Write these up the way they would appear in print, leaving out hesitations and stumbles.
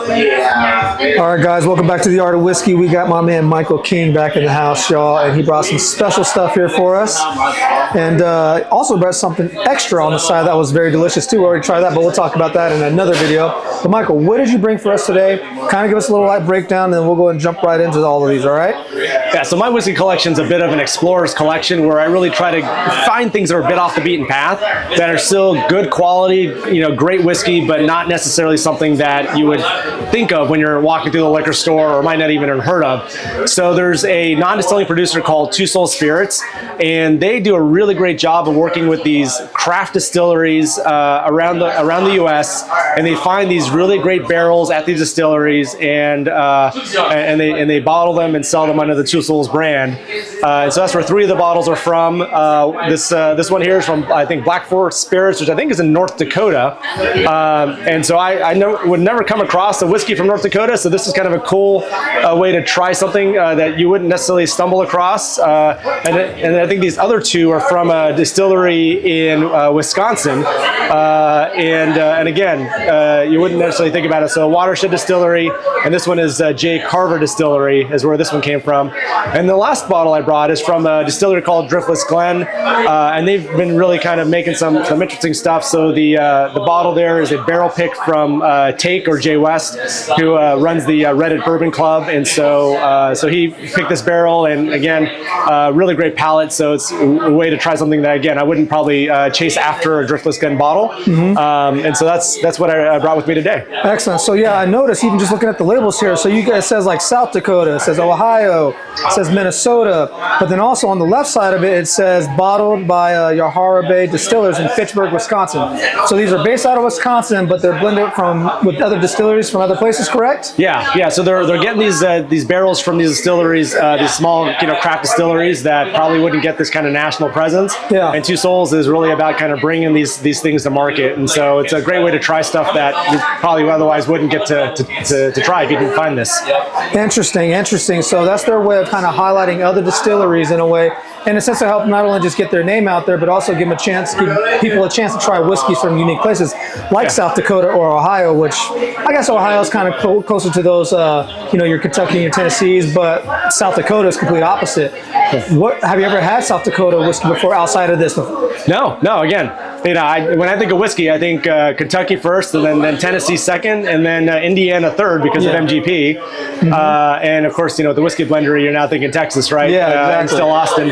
All right, guys, welcome back to the Art of Whiskey. We got my man Michael King back in the house, y'all, and he brought some special stuff here for us. And also brought something extra on the side that was very delicious too. We already tried that, but we'll talk about that in another video. But Michael, what did you bring for us today? Kind of give us a little light breakdown, and then we'll go and jump right into all of these, all right? Yeah, so my whiskey collection is a bit of an explorer's collection where I really try to find things that are a bit off the beaten path, that are still good quality, you know, great whiskey, but not necessarily something that you would think of when you're walking through the liquor store or might not even have heard of. So there's a non-distilling producer called Two Soul Spirits, and they do a really great job of working with these craft distilleries around the U.S., and they find these really great barrels at these distilleries, and they bottle them and sell them under the Two Souls brand. And so that's where 3 of the bottles are from. This one here is from, I think, Black Forest Spirits, which I think is in North Dakota. And so I would never come across a whiskey from North Dakota, so this is kind of a cool way to try something that you wouldn't necessarily stumble across. And I think these other 2 are from a distillery in Wisconsin. And again, you wouldn't necessarily think about it. So Watershed Distillery, and this one is J. Carver Distillery is where this one came from. And the last bottle I brought is from a distillery called Driftless Glen, and they've been really kind of making some interesting stuff. So the bottle there is a barrel pick from Take, or Jay West, who runs the Reddit Bourbon Club, and so he picked this barrel, and again, really great palate. So it's a way to try something that, again, I wouldn't probably chase after a Driftless Glen bottle. And so that's what I brought with me today. Excellent. So yeah, I noticed even just looking at the labels here. So you guys, it says like South Dakota, it says Ohio, it says Minnesota, but then also on the left side of it, it says bottled by Yahara Bay Distillers in Fitchburg, Wisconsin. So these are based out of Wisconsin, but they're blended with other distilleries from other places, correct? Yeah. So they're getting these barrels from these distilleries, these small, craft distilleries that probably wouldn't get this kind of national presence. Yeah. And Two Souls is really about kind of bringing these things to market, and so it's a great way to try stuff that you probably otherwise wouldn't get to try if you didn't find this. Interesting. So that's their way of kind of highlighting other distilleries in a way, in a sense to help not only just get their name out there, but also give people a chance to try whiskeys from unique places like South Dakota or Ohio, which I guess Ohio is kind of closer to those, your Kentucky and your Tennessees, but South Dakota is complete opposite. What have you ever had South Dakota whiskey before outside of this? No. Again, when I think of whiskey, I think Kentucky first, and then Tennessee second, and then Indiana third because of MGP. And of course, the whiskey blender, you're now thinking Texas, right? Yeah, exactly. And still Austin.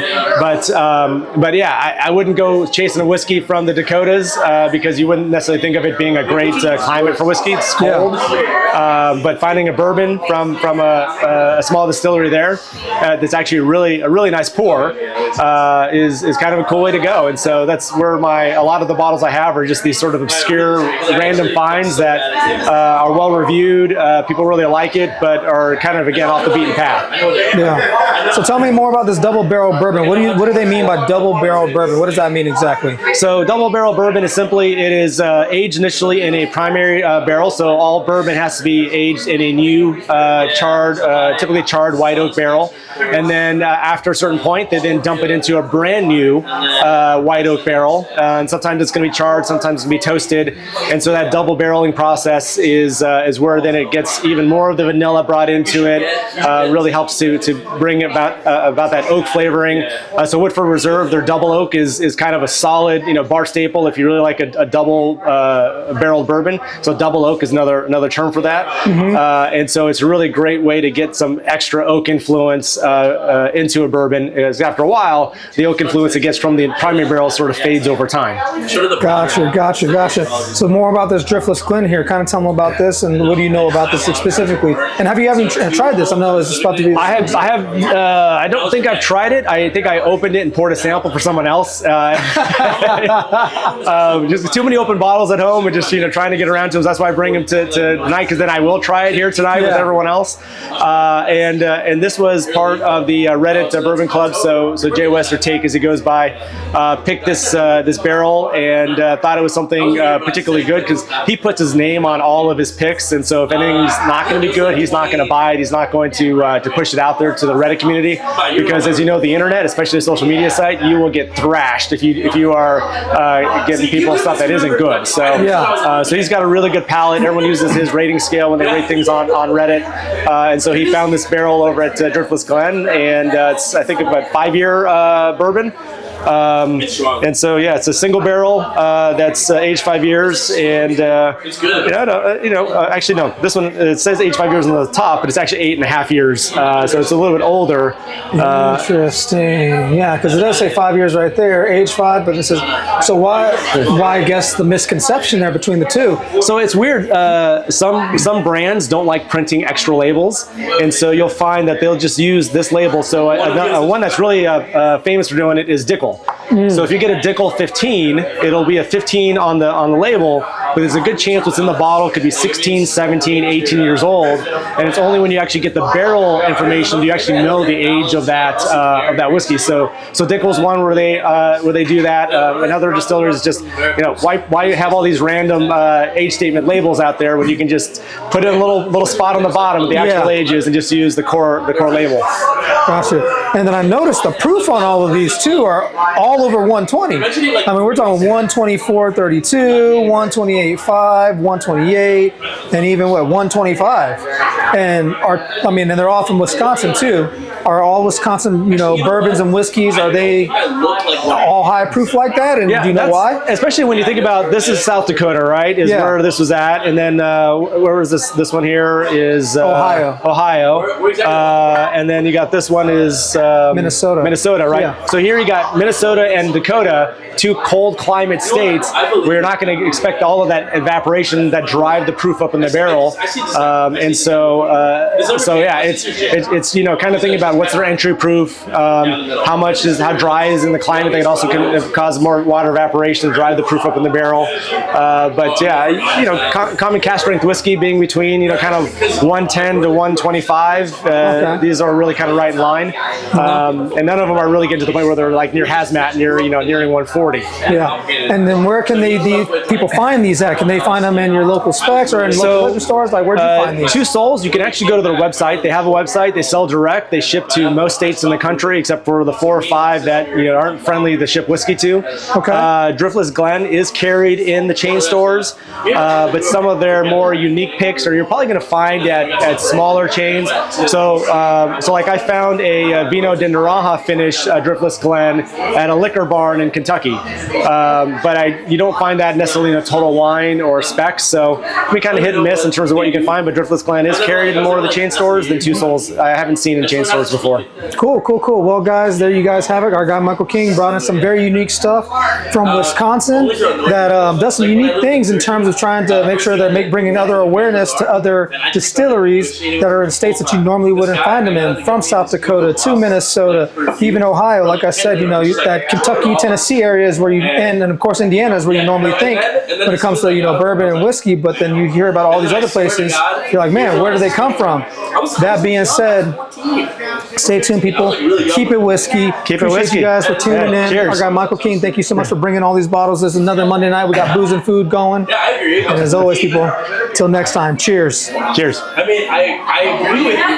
But yeah, I wouldn't go chasing a whiskey from the Dakotas because you wouldn't necessarily think of it being a great climate for whiskey. It's cold. Yeah. But finding a bourbon from a small distillery there that's actually a really nice pour is kind of a cool way to go. And so that's where a lot of the bottles I have are just these sort of obscure random finds that are well reviewed. People really like it, but are kind of, again, off the beaten path. Yeah. So tell me more about this double barrel bourbon. What do they mean by double barrel bourbon? What does that mean exactly? So double barrel bourbon is simply, it is aged initially in a primary barrel. So all bourbon has to be aged in a new typically charred white oak barrel. And then after a certain point, they then dump it into a brand new white oak barrel. And sometimes it's going to be charred, sometimes it's going to be toasted. And so that double barreling process is where then it gets even more of the vanilla brought into it. Really helps to bring about that oak flavoring. So Woodford Reserve, their double oak is kind of a solid bar staple if you really like a double barreled bourbon. So double oak is another term for that. And so it's a really great way to get some extra oak influence into a bourbon, because after a while the oak influence it gets from the primary barrel sort of fades over time. Gotcha. So more about this Driftless Glen here. Kind of tell them about this, and what do you know about this specifically? And have you ever tried this? I know it's about to be. I have. I don't think I've tried it. I think I opened it and poured a sample for someone else. Just too many open bottles at home, and just trying to get around to them. That's why I bring them to tonight, because then I will try it here tonight with everyone else. And this was part of the Reddit Bourbon Club. So Jay West, or Take as he goes by, picked this barrel barrel and thought it was something particularly good because he puts his name on all of his picks. And so if anything's not going to be good, he's not going to buy it. He's not going to push it out there to the Reddit community, because as you know, the internet, especially a social media site, you will get thrashed if you are getting people stuff that isn't good. So so he's got a really good palate. Everyone uses his rating scale when they rate things on Reddit. And so he found this barrel over at Driftless Glen, and it's, I think, about 5-year bourbon. And so yeah, it's a single barrel that's aged 5 years, and actually no, this one, it says aged 5 years on the top, but it's actually 8.5 years, so it's a little bit older. Interesting, yeah, because it does say 5 years right there, age 5, but it says, so why I guess the misconception there between the two? So it's weird. Some brands don't like printing extra labels, and so you'll find that they'll just use this label. So one that's really famous for doing it is Dickel. So if you get a Dickel 15, it'll be a 15 on the label, but there's a good chance what's in the bottle could be 16, 17, 18 years old, and it's only when you actually get the barrel information do you actually know the age of that whiskey. So Dickel's one where they do that. Another distiller is just, why have all these random age statement labels out there when you can just put in a little spot on the bottom with the actual ages and just use the core label. Gotcha. And then I noticed the proof on all of these too are all over 120. I mean, we're talking 124.32, 128.5, 128, and even 125. And and they're all from Wisconsin too. Are all Wisconsin, bourbons and whiskeys, are they all high proof like that? And do you know why? Especially when you think about, this is South Dakota, right? Is where this was at. And then where was this? This one here is Ohio. And then you got this one is Minnesota. Minnesota, right? Yeah. So here you got Minnesota and Dakota, two cold climate states where you're not going to expect all of that evaporation that drive the proof up in the barrel. And so yeah, it's kind of thinking about what's their entry proof, how dry is in the climate. That also can cause more water evaporation to drive the proof up in the barrel. But yeah, common cask strength whiskey being between kind of 110 to 125. These are really kind of right in line, and none of them are really getting to the point where they're like near hazmat, nearing 140. Yeah, and then where can people find these at? Can they find them in your local specs or in local liquor stores? Like, where'd you find these? Two Souls, you can actually go to their website. They have a website. They sell direct. They ship to most states in the country except for the 4 or 5 that aren't friendly to ship whiskey to. Driftless Glen is carried in the chain stores, but some of their more unique picks you're probably going to find at smaller chains. So like I found a Vino de Naranja finish Driftless Glen at a liquor barn in Kentucky, but you don't find that necessarily in a Total Wine or Specs. So we kind of hit and miss in terms of what you can find. But Driftless Glen is carried in more of the chain stores than Two Souls. I haven't seen in chain stores before. Cool. Well, guys, there you guys have it. Our guy Michael King brought in some very unique stuff from Wisconsin that does some unique things in terms of trying to make sure they're bringing other awareness to other distilleries that are in states that you normally wouldn't find them in, from South Dakota to Minnesota, even Ohio. Like I said, that Kentucky, Tennessee area is where and of course Indiana is where you normally think when it comes to bourbon and whiskey. But then you hear about all these other places, you're like, man, where do they come from? That being said, stay tuned, people. Keep it whiskey. Appreciate you guys for tuning in. Cheers. Our guy Michael King, thank you so much for bringing all these bottles. This is another Monday night. We got booze and food going. Yeah, I agree. And as always, people, till next time, cheers. Cheers. I agree with you.